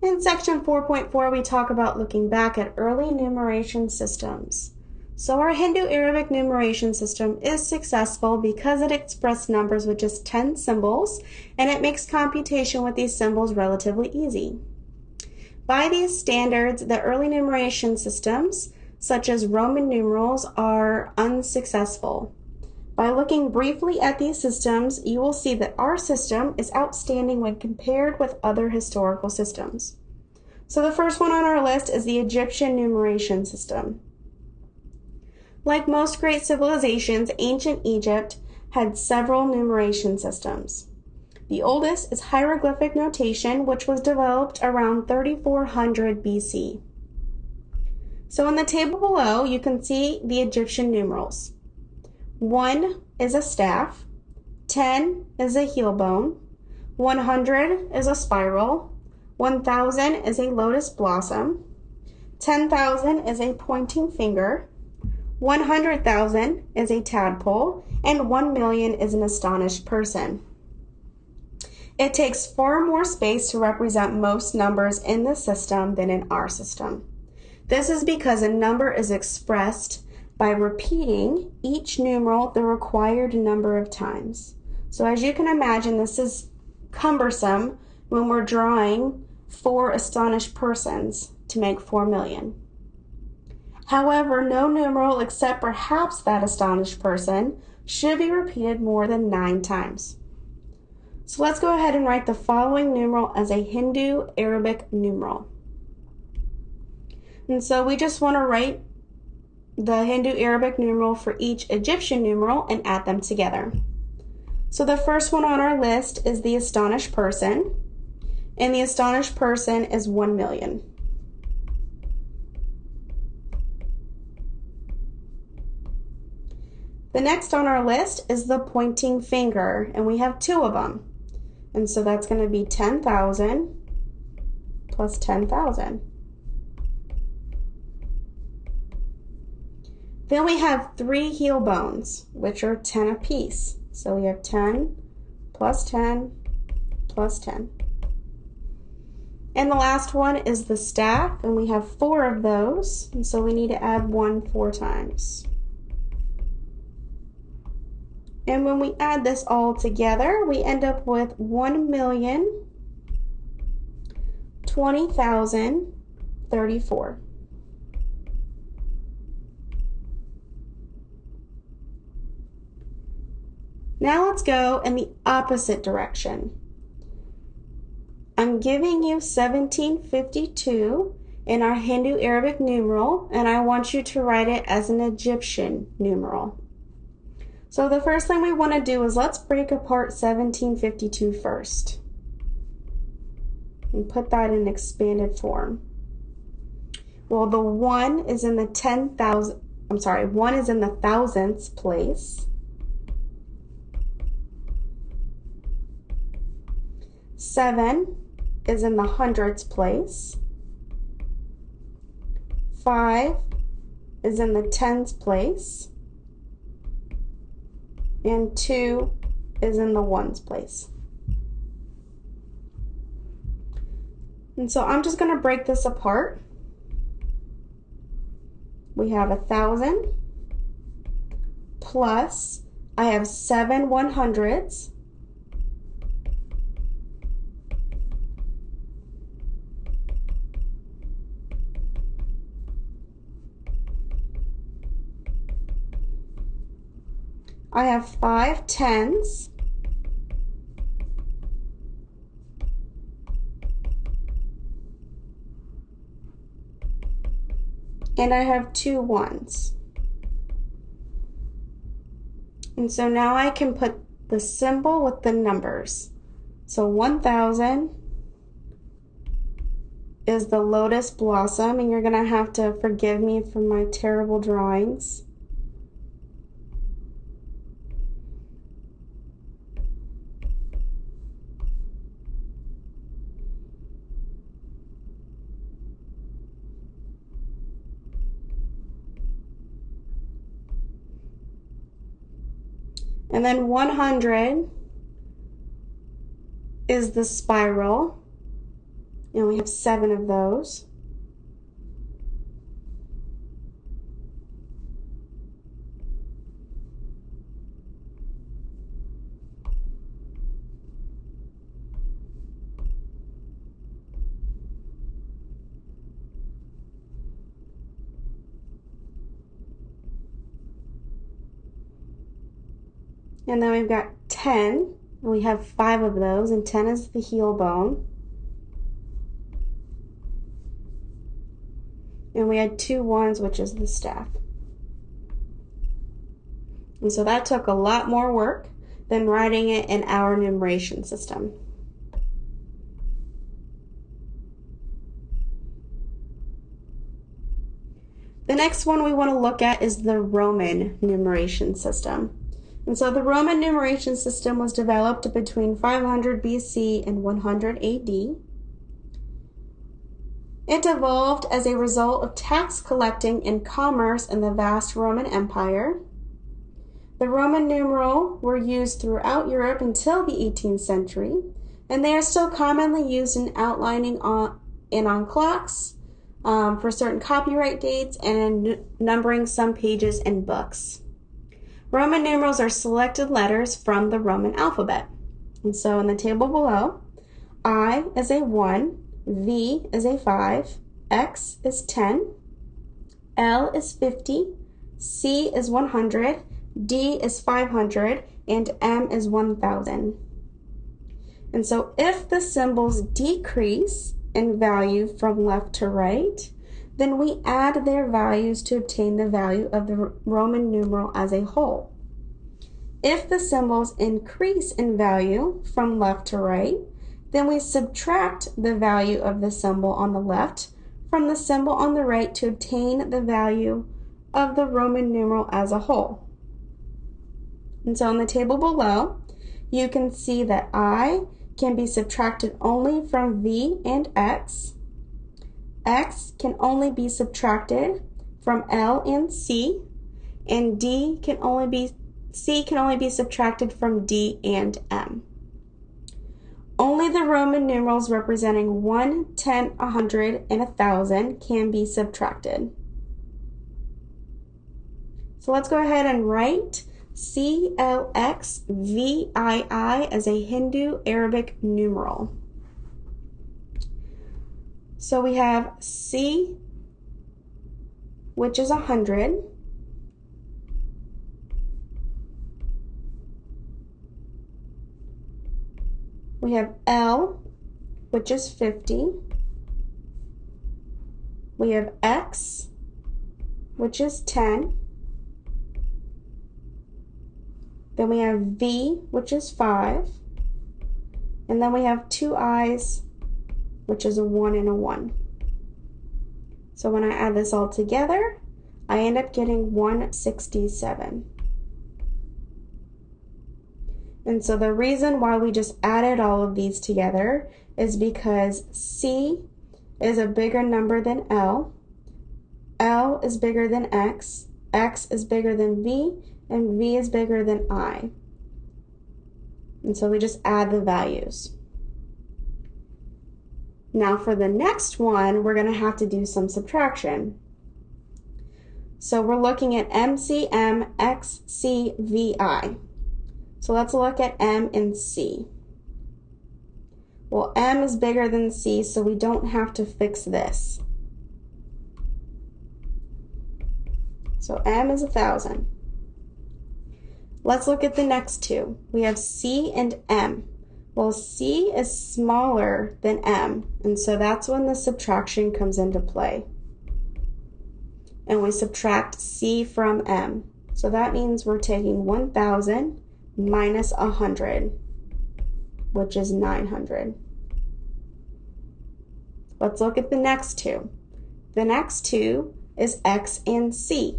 In section 4.4, we talk about looking back at early numeration systems. So our Hindu-Arabic numeration system is successful because it expressed numbers with just 10 symbols, and it makes computation with these symbols relatively easy. By these standards, the early numeration systems, such as Roman numerals, are unsuccessful. By looking briefly at these systems, you will see that our system is outstanding when compared with other historical systems. So the first one on our list is the Egyptian numeration system. Like most great civilizations, ancient Egypt had several numeration systems. The oldest is hieroglyphic notation, which was developed around 3400 BC. So in the table below, you can see the Egyptian numerals. 1 is a staff, 10 is a heel bone, 100 is a spiral, 1000 is a lotus blossom, 10,000 is a pointing finger, 100,000 is a tadpole, and 1,000,000 is an astonished person. It takes far more space to represent most numbers in the system than in our system. This is because a number is expressed by repeating each numeral the required number of times. So as you can imagine, this is cumbersome when we're drawing 4 astonished persons to make 4,000,000. However, no numeral except perhaps that astonished person should be repeated more than 9 times. So let's go ahead and write the following numeral as a Hindu-Arabic numeral. And so we just want to write the Hindu-Arabic numeral for each Egyptian numeral and add them together. So the first one on our list is the astonished person, and the astonished person is 1,000,000. The next on our list is the pointing finger, and we have 2 of them. And so that's going to be 10,000 plus 10,000. Then we have 3 heel bones, which are 10 apiece. So we have 10 plus 10 plus 10. And the last one is the staff, and we have 4 of those, and so we need to add 1 4 times. And when we add this all together, we end up with 1,020,034. Now let's go in the opposite direction. I'm giving you 1752 in our Hindu-Arabic numeral, and I want you to write it as an Egyptian numeral. So the first thing we want to do is let's break apart 1752 first and put that in expanded form. Well, the 1 is in the 1 is in the thousandths place. 7 is in the hundredths place. 5 is in the tens place. And 2 is in the ones place. And so I'm just going to break this apart. We have 1,000 plus, I have 7 100ths I have 5 tens, and I have 2 ones. And so now I can put the symbol with the numbers. So 1,000 is the lotus blossom, and you're going to have to forgive me for my terrible drawings. And then 100 is the spiral, and we have 7 of those. And then we've got 10, and we have 5 of those, and 10 is the heel bone. And we had 2 ones, which is the staff. And so that took a lot more work than writing it in our numeration system. The next one we want to look at is the Roman numeration system. And so the Roman numeration system was developed between 500 BC and 100 AD. It evolved as a result of tax collecting and commerce in the vast Roman Empire. The Roman numeral were used throughout Europe until the 18th century, and they are still commonly used in outlining on clocks, for certain copyright dates, and in numbering some pages in books. Roman numerals are selected letters from the Roman alphabet. And so in the table below, I is a 1, V is a 5, X is 10, L is 50, C is 100, D is 500, and M is 1000. And so if the symbols decrease in value from left to right, then we add their values to obtain the value of the Roman numeral as a whole. If the symbols increase in value from left to right, then we subtract the value of the symbol on the left from the symbol on the right to obtain the value of the Roman numeral as a whole. And so in the table below, you can see that I can be subtracted only from V and X. X can only be subtracted from L and C, and C can only be subtracted from D and M. Only the Roman numerals representing 1, 10, 100, and 1,000 can be subtracted. So let's go ahead and write CLXVII as a Hindu Arabic numeral. So we have C, which is 100. We have L, which is 50. We have X, which is 10. Then we have V, which is 5. And then we have 2 I's, which is a 1 and a 1. So when I add this all together, I end up getting 167. And so the reason why we just added all of these together is because C is a bigger number than L, L is bigger than X, X is bigger than V, and V is bigger than I. And so we just add the values. Now for the next one, we're going to have to do some subtraction. So we're looking at MCMXCVI. So let's look at M and C. Well, M is bigger than C, so we don't have to fix this. So M is 1,000. Let's look at the next two. We have C and M. Well, C is smaller than M, and so that's when the subtraction comes into play. And we subtract C from M. So that means we're taking 1,000 minus 100, which is 900. Let's look at the next two. The next two is X and C.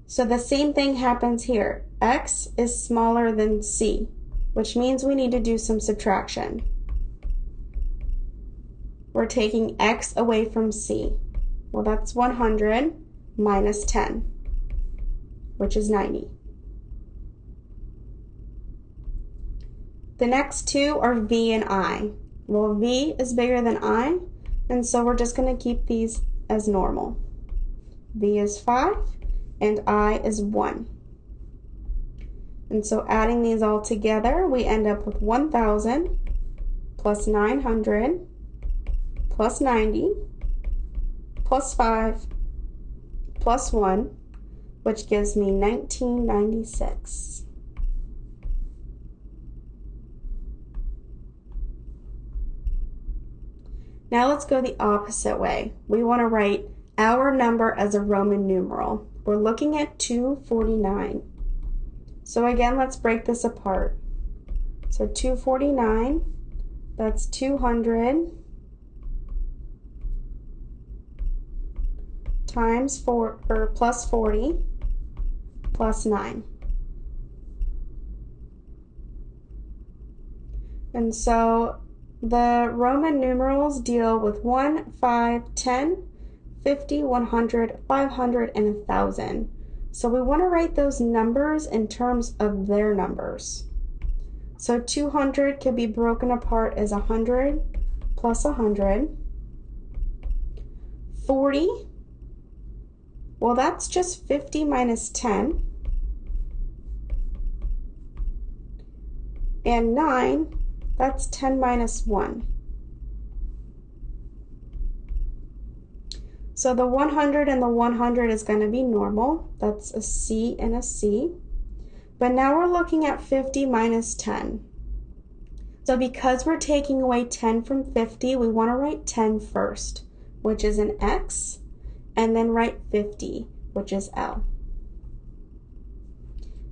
So the same thing happens here. X is smaller than C, which means we need to do some subtraction. We're taking X away from C. Well, that's 100 minus 10, which is 90. The next two are V and I. Well, V is bigger than I, And so we're just going to keep these as normal. V is 5 and I is 1. And so adding these all together, we end up with 1,000 plus 900 plus 90 plus 5 plus 1, which gives me 1996. Now let's go the opposite way. We want to write our number as a Roman numeral. We're looking at 249. So again, let's break this apart. So 249, that's 200 times 4, or plus 40 plus 9. And so the Roman numerals deal with 1, 5, 10, 50, 100, 500, and 1,000. So we want to write those numbers in terms of their numbers. So 200 could be broken apart as 100 plus 100. 40, well, that's just 50 minus 10. And 9, that's 10 minus 1. So the 100 and the 100 is going to be normal. That's a C and a C. But now we're looking at 50 minus 10. So because we're taking away 10 from 50, we want to write 10 first, which is an X, and then write 50, which is L.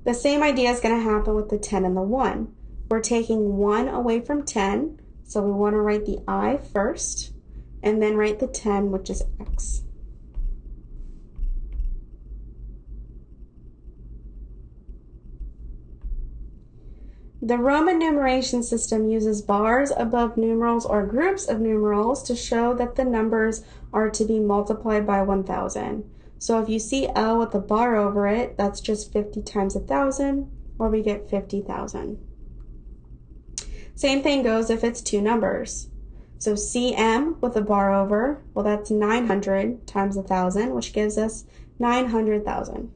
The same idea is going to happen with the 10 and the 1. We're taking 1 away from 10, so we want to write the I first, and then write the 10, which is X. The Roman numeration system uses bars above numerals or groups of numerals to show that the numbers are to be multiplied by 1,000. So if you see L with a bar over it, that's just 50 times 1,000, or we get 50,000. Same thing goes if it's two numbers. So CM with a bar over, well, that's 900 times 1,000, which gives us 900,000.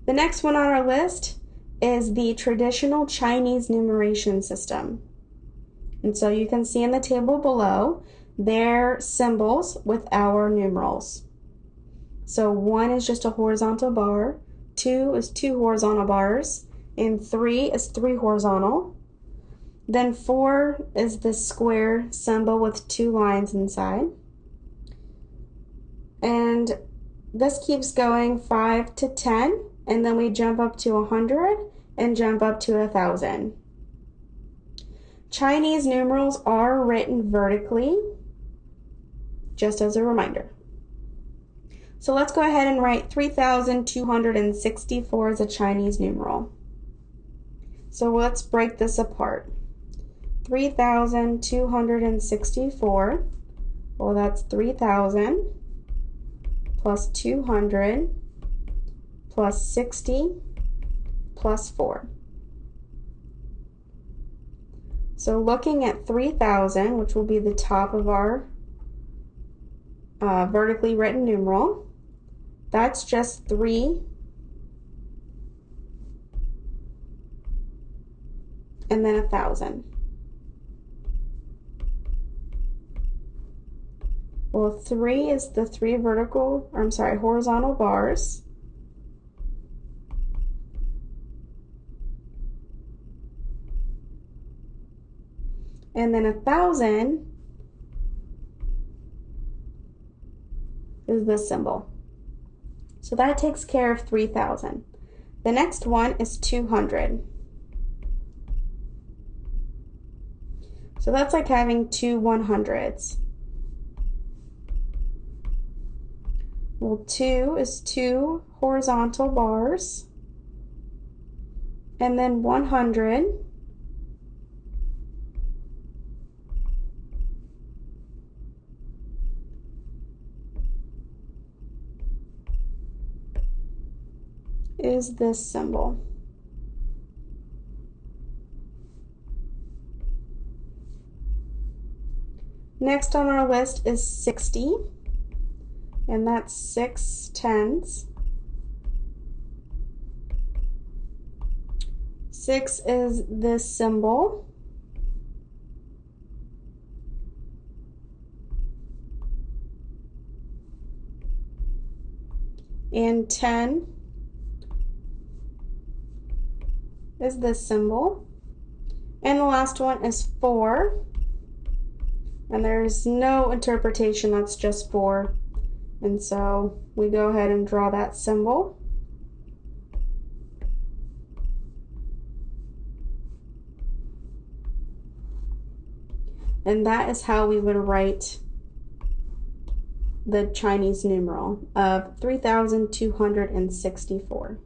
The next one on our list is the traditional Chinese numeration system. And so you can see in the table below their symbols with our numerals. So 1 is just a horizontal bar, 2 is 2 horizontal bars, and 3 is 3 horizontal. Then 4 is this square symbol with 2 lines inside. And this keeps going 5 to 10, and then we jump up to 100 and jump up to 1,000. Chinese numerals are written vertically, just as a reminder. So let's go ahead and write 3,264 as a Chinese numeral. So let's break this apart. 3,264, well, that's 3,000 plus 200 plus 60 plus 4. So looking at 3,000, which will be the top of our vertically written numeral, that's just 3 and then 1,000. Well, 3 is the 3 horizontal bars. And then 1,000 is this symbol. So that takes care of 3,000. The next one is 200. So that's like having 2 100s. Well, 2 is 2 horizontal bars, and then 100 is this symbol. Next on our list is 60, and that's 6 tens. 6 is this symbol. And 10 is this symbol. And the last one is 4. And there's no interpretation, that's just 4. And so we go ahead and draw that symbol. And that is how we would write the Chinese numeral of 3,264.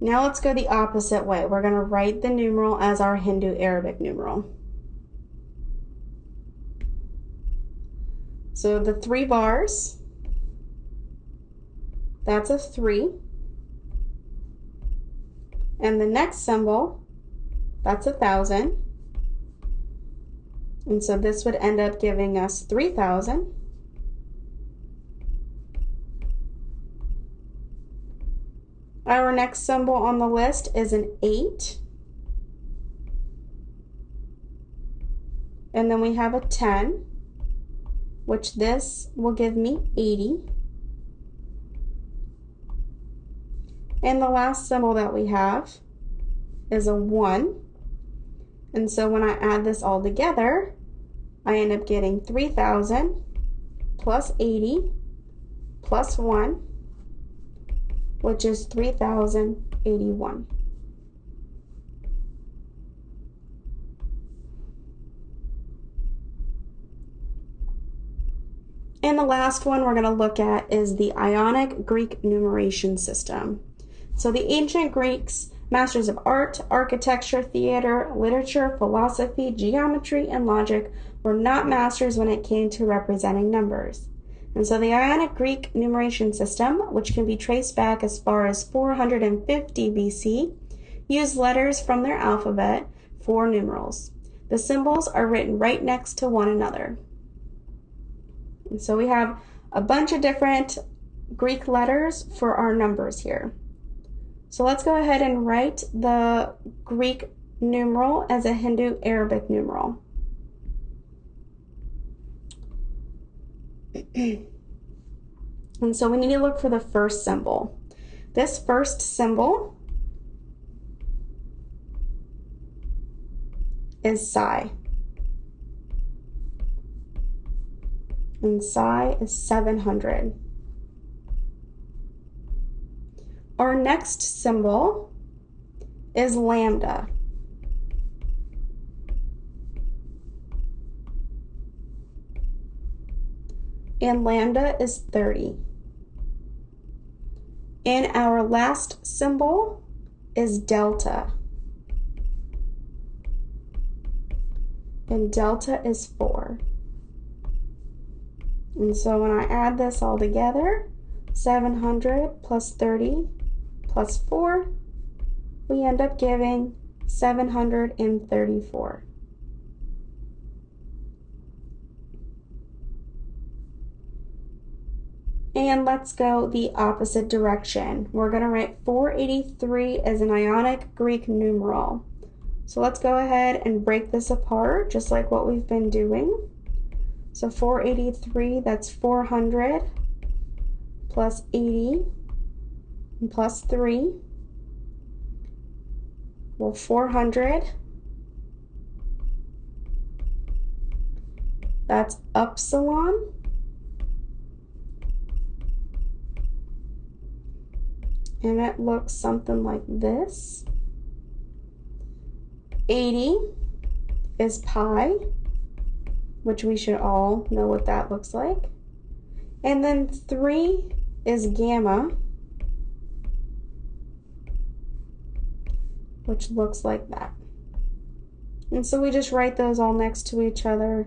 Now let's go the opposite way. We're going to write the numeral as our Hindu Arabic numeral. So the 3 bars, that's a 3. And the next symbol, that's 1,000. And so this would end up giving us 3,000. Our next symbol on the list is an 8. And then we have a 10, which this will give me 80. And the last symbol that we have is a 1. And so when I add this all together, I end up getting 3,000 plus 80 plus 1, which is 3,081. And the last one we're going to look at is the Ionic Greek numeration system. So the ancient Greeks, masters of art, architecture, theater, literature, philosophy, geometry, and logic, were not masters when it came to representing numbers. And so the Ionic Greek numeration system, which can be traced back as far as 450 BC, used letters from their alphabet for numerals. The symbols are written right next to one another. And so we have a bunch of different Greek letters for our numbers here. So let's go ahead and write the Greek numeral as a Hindu Arabic numeral. And so we need to look for the first symbol. This first symbol is psi. And psi is 700. Our next symbol is lambda. And lambda is 30. And our last symbol is delta. And delta is 4. And so when I add this all together, 700 plus 30 plus 4, we end up giving 734. And let's go the opposite direction. We're going to write 483 as an Ionic Greek numeral. So let's go ahead and break this apart just like what we've been doing. So 483, that's 400 plus 80 and plus 3. Well, 400, that's upsilon. And it looks something like this. 80 is pi, which we should all know what that looks like. And then 3 is gamma, which looks like that. And so we just write those all next to each other.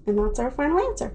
And that's our final answer.